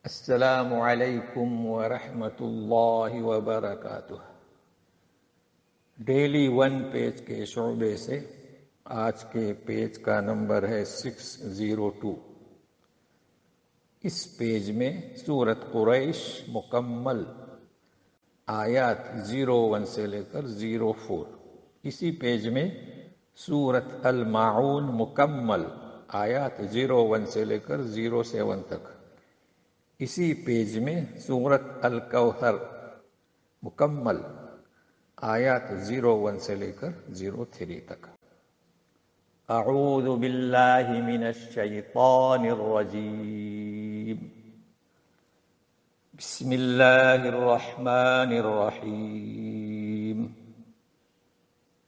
السلام علیکم ورحمۃ اللہ وبرکاتہ۔ ڈیلی ون پیج کے شعبے سے آج کے پیج کا نمبر ہے 602۔ اس پیج میں سورت قریش مکمل آیات 01 سے لے کر 04۔ اسی پیج میں سورت الماعون مکمل آیات 01 سے لے کر 07 تک۔ اسی پیج میں سورت الکوثر مکمل آیات 01 سے لے کر 03 تک۔ اعوذ باللہ من الشیطان الرجیم، بسم اللہ الرحمن الرحیم۔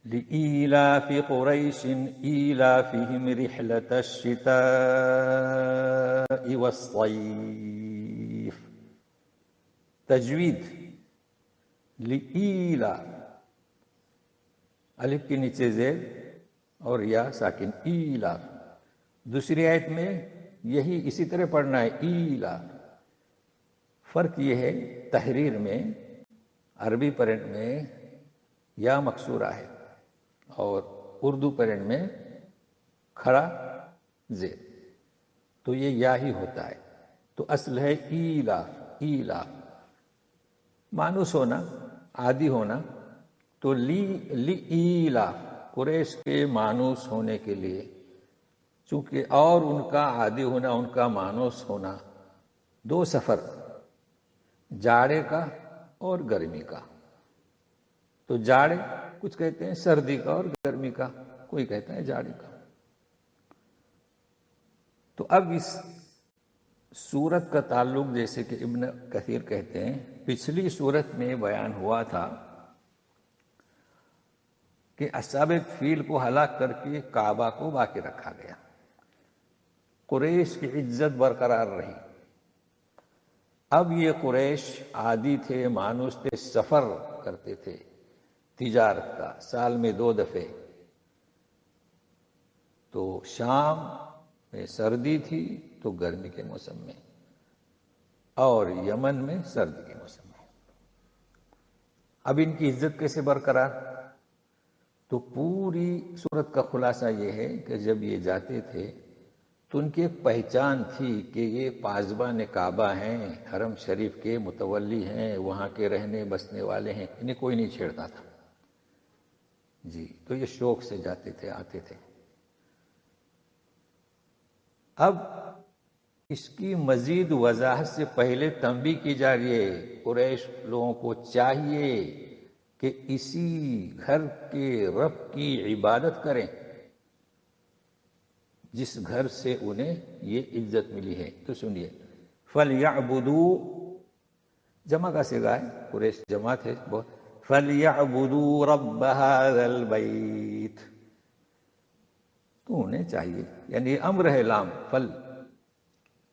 لإيلاف قريش إيلافهم رحلة الشتاء والصيف۔ تجوید لإیلا، الف کے نیچے زیر اور یا ساکن، ایلاف۔ دوسری آیت میں یہی اسی طرح پڑھنا ہے، ایلا۔ فرق یہ ہے تحریر میں عربی پرنٹ میں یا مکسورہ ہے اور اردو پرنٹ میں کھڑا زیر، تو یہ یا ہی ہوتا ہے۔ تو اصل ہے ایلاف، ایلاف مانوس ہونا، عادی ہونا۔ تو لی ایلاف، قریش کے مانوس ہونے کے لیے، چونکہ اور ان کا عادی ہونا، ان کا مانوس ہونا، دو سفر، جاڑے کا اور گرمی کا۔ تو جاڑے کچھ کہتے ہیں سردی کا اور گرمی کا، کوئی کہتا ہے جاڑے کا۔ تو اب اس سورت کا تعلق، جیسے کہ ابن کثیر کہتے ہیں، پچھلی سورت میں بیان ہوا تھا کہ اصحاب فیل کو ہلاک کر کے کعبہ کو باقی رکھا گیا، قریش کی عزت برقرار رہی۔ اب یہ قریش عادی تھے، مانوس تھے، سفر کرتے تھے تجارت کا، سال میں 2 دفعے۔ تو شام میں سردی تھی تو گرمی کے موسم میں، اور یمن میں سردی کے موسم میں۔ اب ان کی عزت کیسے برقرار؟ تو پوری صورت کا خلاصہ یہ ہے کہ جب یہ جاتے تھے تو ان کی ایک پہچان تھی کہ یہ پاسبان کعبہ ہیں، حرم شریف کے متولی ہیں، وہاں کے رہنے بسنے والے ہیں، انہیں کوئی نہیں چھیڑتا تھا جی۔ تو یہ شوق سے جاتے تھے، آتے تھے۔ اب اس کی مزید وضاحت سے پہلے تنبیہ کی جا رہی ہے، قریش لوگوں کو چاہیے کہ اسی گھر کے رب کی عبادت کریں جس گھر سے انہیں یہ عزت ملی ہے۔ تو سنیے، فَلْيَعْبُدُوا، جمع کا صیغہ ہے، قریش جماعت ہے بہت، فَلْيَعْبُدُوا رَبَّ هَذَا الْبَيْتِ، تو انہیں چاہیے، یعنی امر ہے لام، فل،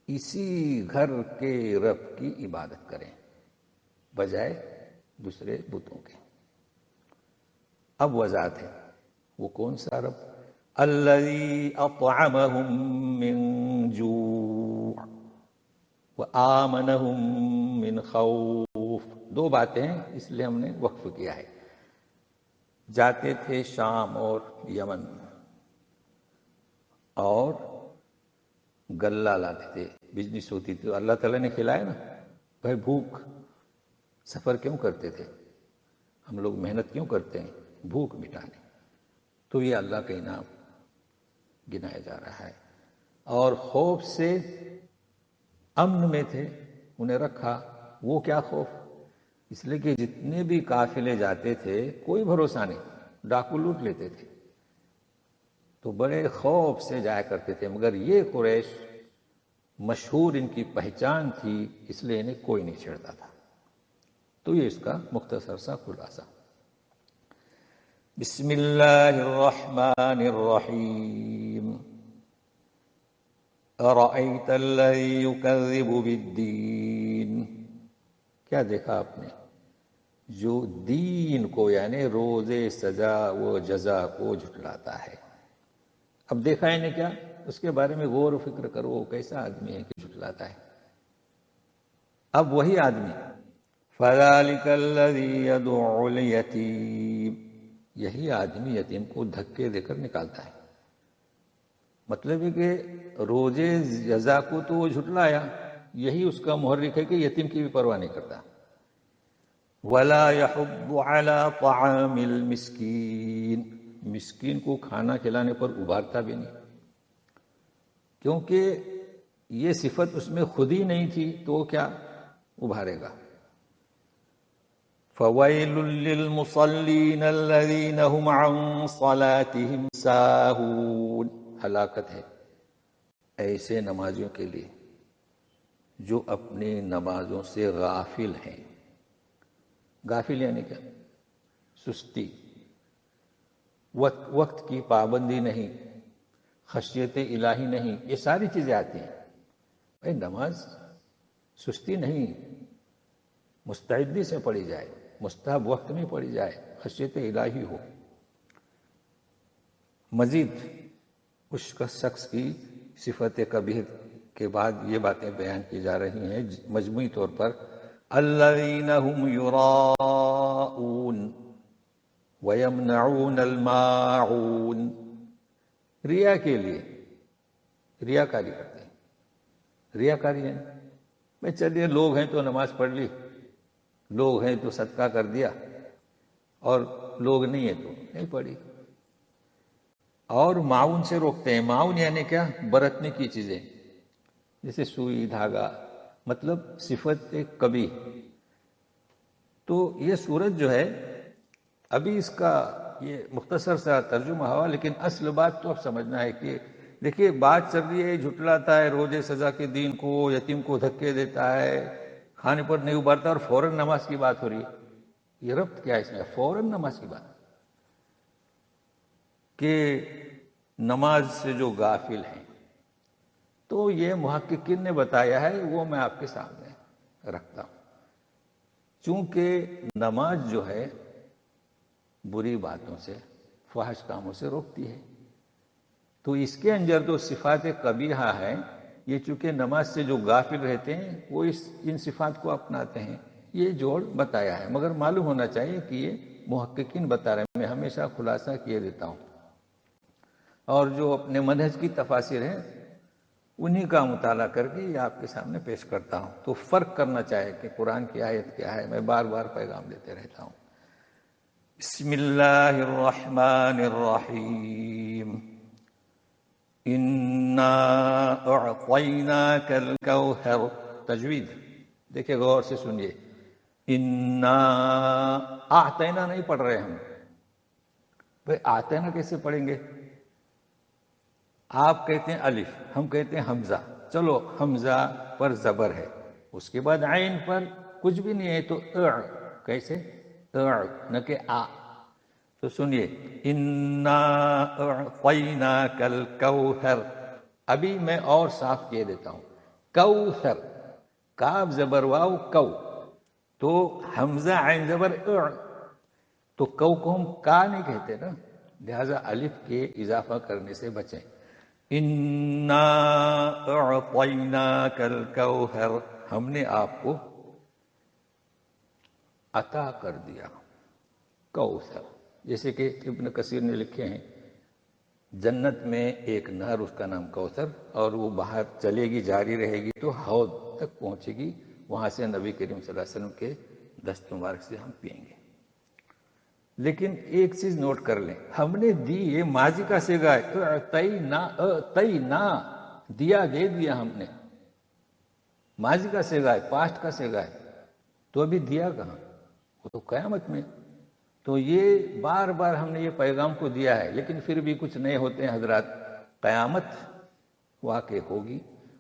اسی گھر کے رب کی عبادت کریں بجائے دوسرے بتوں کے۔ اب وضاحت ہے، وہ کون سا رب؟ الذی اطعمہم من جوع وآمنہم من خوف۔ 2 باتیں ہیں، اس لیے ہم نے وقف کیا ہے۔ جاتے تھے شام اور یمن، اور غلہ لاتے تھے، بزنس ہوتی تھی، تو اللہ تعالیٰ نے کھلایا نا۔ بھائی بھوک، سفر کیوں کرتے تھے ہم لوگ، محنت کیوں کرتے ہیں؟ بھوک مٹانے۔ تو یہ اللہ کا انعام گنایا جا رہا ہے۔ اور خوف سے امن میں تھے، انہیں رکھا۔ وہ کیا خوف؟ اس لیے کہ جتنے بھی قافلے جاتے تھے کوئی بھروسہ نہیں، ڈاکو لوٹ لیتے تھے، تو بڑے خوف سے جایا کرتے تھے۔ مگر یہ قریش مشہور ان کی پہچان تھی، اس لیے انہیں کوئی نہیں چھیڑتا تھا۔ تو یہ اس کا مختصر سا خلاصہ۔ بسم اللہ الرحمن الرحیم۔ ارأیت الذی یکذب بالدین، کیا دیکھا آپ نے جو دین کو، یعنی روزے سزا و جزا کو جھٹلاتا ہے۔ اب دیکھا ہے نے کیا، اس کے بارے میں غور و فکر کرو، وہ کیسا آدمی ہے کہ جھٹلاتا ہے۔ اب وہی آدمی فَذَلِكَ الَّذِي يَدُعُّ الْيَتِيمَ، یہی آدمی یتیم کو دھکے دے کر نکالتا ہے. مطلب ہے کہ روزے جزا کو تو وہ جھٹلایا، یہی اس کا محرک ہے کہ یتیم کی بھی پرواہ نہیں کرتا. وَلَا يَحُضُّ عَلَى طَعَامِ الْمِسْكِينِ، مسکین کو کھانا کھلانے پر ابھارتا بھی نہیں، کیونکہ یہ صفت اس میں خود ہی نہیں تھی تو وہ کیا ابھارے گا. فَوَيْلٌ لِّلْمُصَلِّينَ الَّذِينَ هُمْ عَن صَلَاتِهِمْ سَاهُونَ، ہلاکت ہے ایسے نمازیوں کے لیے جو اپنی نمازوں سے غافل ہیں. غافل یعنی کیا؟ سستی، وقت کی پابندی نہیں، خشیت الہی نہیں، یہ ساری چیزیں آتی ہیں. بھائی نماز سستی نہیں، مستعدی سے پڑھی جائے، مستحب وقت میں پڑھی جائے، خشیت الہی ہو. مزید اس کا شخص کی صفت کبیر کے بعد یہ باتیں بیان کی جا رہی ہیں مجموعی طور پر. الذین هم یراؤون ویمنعون الماعون، ریا کے لیے ریاکاری کرتے ہیں. ریاکاری ہے بھائی چلیے لوگ ہیں تو نماز پڑھ لی، لوگ ہیں تو صدقہ کر دیا، اور لوگ نہیں ہیں تو نہیں پڑھی. اور معاون سے روکتے ہیں. معاون یعنی کیا؟ برتنے کی چیزیں، جیسے سوئی دھاگا، مطلب صفت کبھی. تو یہ صورت جو ہے ابھی اس کا یہ مختصر سا ترجمہ ہوا، لیکن اصل بات تو اب سمجھنا ہے کہ دیکھیے بات چل رہی ہے جھٹلاتا ہے روزے سزا کے دین کو، یتیم کو دھکے دیتا ہے، کھانے پر نہیں ابھارتا، اور فوراً نماز کی بات ہو رہی ہے. یہ ربط کیا ہے اس میں؟ فوراً نماز کی بات کہ نماز سے جو غافل ہیں. تو یہ محققین نے بتایا ہے، وہ میں آپ کے سامنے رکھتا ہوں. چونکہ نماز جو ہے بری باتوں سے، فحش کاموں سے روکتی ہے، تو اس کے اندر جو صفات قبیحہ ہیں، یہ چونکہ نماز سے جو غافل رہتے ہیں وہ ان صفات کو اپناتے ہیں. یہ جوڑ بتایا ہے، مگر معلوم ہونا چاہیے کہ یہ محققین بتا رہے ہیں. میں ہمیشہ خلاصہ کیے دیتا ہوں، اور جو اپنے منہج کی تفاسیر ہیں انہی کا مطالعہ کر کے یہ آپ کے سامنے پیش کرتا ہوں. تو فرق کرنا چاہے کہ قرآن کی آیت کیا ہے، میں بار بار پیغام دیتے رہتا ہوں. بسم اللہ الرحمن الرحیم. انا اعطیناک الکوثر. تجوید دیکھیں غور سے سنیے. انا اعطینا نہیں پڑھ رہے ہم. بھئی اعطینا کیسے پڑھیں گے؟ آپ کہتے ہیں الف، ہم کہتے ہیں حمزہ. چلو حمزہ پر زبر ہے، اس کے بعد عین پر کچھ بھی نہیں ہے تو کیسے؟ نہ کہ آ. تو سنیے انا اعطیناک الکوثر. ابھی میں اور صاف کیے دیتا ہوں. کوثر، کاف زبر واو کو، تو حمزہ عین زبر تو کو ہم کا نہیں کہتے نا، لہذا الف کے اضافہ کرنے سے بچیں. انا اعطیناک الکوثر، ہم نے آپ کو عطا کر دیا کوثر. جیسے کہ ابن کثیر نے لکھے ہیں جنت میں ایک نہر اس کا نام کوثر، اور وہ باہر چلے گی جاری رہے گی تو حوض تک پہنچے گی، وہاں سے نبی کریم صلی اللہ علیہ وسلم کے دست مبارک سے ہم پئیں گے. لیکن ایک چیز نوٹ کر لیں، ہم نے دی، یہ ماضی کا صیغہ ہے. اعطینا دیا، دے دیا ہم نے، ماضی کا صیغہ ہے، پاسٹ کا صیغہ ہے. تو ابھی دیا کہاں؟ وہ تو قیامت میں. تو یہ بار بار ہم نے یہ پیغام کو دیا ہے، لیکن پھر بھی کچھ نئے ہوتے ہیں حضرات. قیامت واقع ہوگی،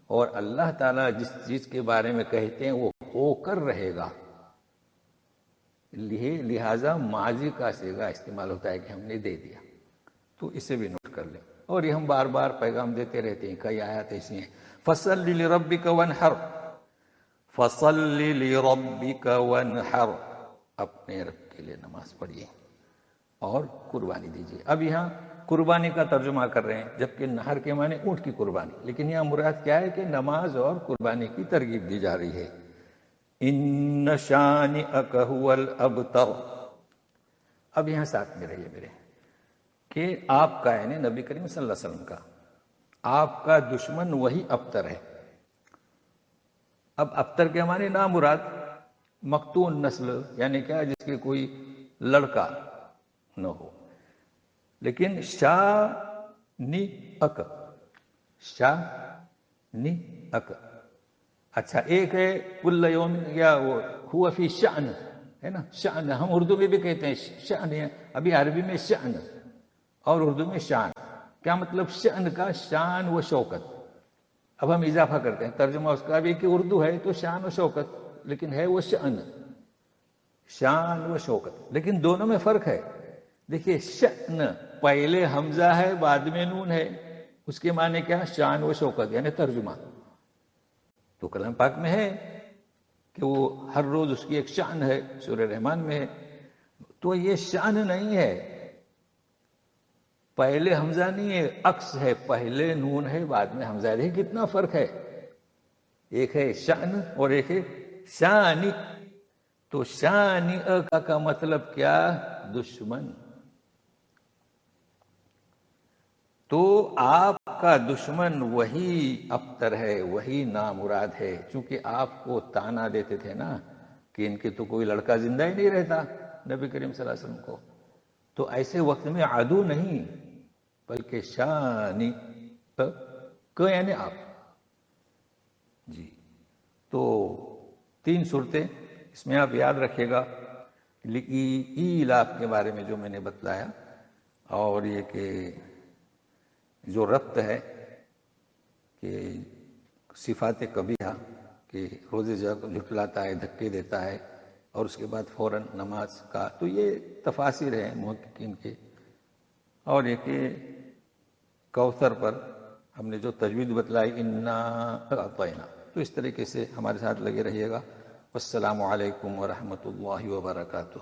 اور اللہ تعالیٰ جس چیز کے بارے میں کہتے ہیں وہ ہو کر رہے گا. لہذا ماضی کا صیغہ استعمال ہوتا ہے کہ ہم نے دے دیا. تو اسے بھی نوٹ کر لیں. اور یہ ہم بار بار پیغام دیتے رہتے ہیں. کئی آیات ایسی ہیں، فصل لربک وانحر، فصل لربک وانحر، اپنے رب کے لیے نماز پڑھیے اور قربانی دیجیے. اب یہاں قربانی کا ترجمہ کر رہے ہیں، جبکہ نہر کے معنی اونٹ کی قربانی، لیکن یہاں مراد کیا ہے کہ نماز اور قربانی کی ترغیب دی جا رہی ہے. ان شانئک هو الابتر. اب یہاں ساتھ میں رہیے میرے کہ آپ کا یعنی نبی کریم صلی اللہ علیہ وسلم کا آپ کا دشمن وہی ابتر ہے. اب ابتر کے معنی نامراد مقتون نسل یعنی کیا جس کے کوئی لڑکا نہ ہو. لیکن شانئک شانئک اچھا ایک ہے کل یوم یا وہ ہوا فی شأن ہے نا. شأن ہم اردو میں بھی کہتے ہیں شأن ہے. ابھی عربی میں شأن اور اردو میں شان. کیا مطلب شأن کا؟ شان و شوکت. اب ہم اضافہ کرتے ہیں ترجمہ اس کا بھی کہ اردو ہے تو شان و شوکت لیکن ہے وہ شأن شان و شوکت. لیکن دونوں میں فرق ہے. دیکھیے شأن پہلے حمزہ ہے بعد میں نون ہے. اس کے معنی کیا؟ شان و شوکت یعنی ترجمہ. تو کلام پاک میں ہے کہ وہ ہر روز اس کی ایک شان ہے. سورہ رحمان میں ہے. تو یہ شان نہیں ہے پہلے حمزہ نہیں ہے عکس ہے. پہلے نون ہے بعد میں حمزہ ہے. کتنا فرق ہے. ایک ہے شان اور ایک ہے شانی. تو شانی کا مطلب کیا؟ دشمن. تو آپ کا دشمن وہی ابتر ہے وہی نامراد ہے. چونکہ آپ کو تانا دیتے تھے نا کہ ان کے تو کوئی لڑکا زندہ ہی نہیں رہتا نبی کریم صلی اللہ علیہ وسلم کو. تو ایسے وقت میں عدو نہیں بلکہ شانی یعنی آپ. جی تو 3 صورتیں اس میں آپ یاد رکھیے گا. ایلاف کے بارے میں جو میں نے بتلایا اور یہ کہ جو ربط ہے کہ صفات قبیحہ کہ روزے جھٹلاتا ہے دھکے دیتا ہے اور اس کے بعد فوراً نماز کا. تو یہ تفاسیر ہیں محققین کے. اور یہ کہ کوثر پر ہم نے جو تجوید بتلائی انا اعطینا. تو اس طریقے سے ہمارے ساتھ لگے رہیے گا. والسلام علیکم ورحمۃ اللہ وبرکاتہ.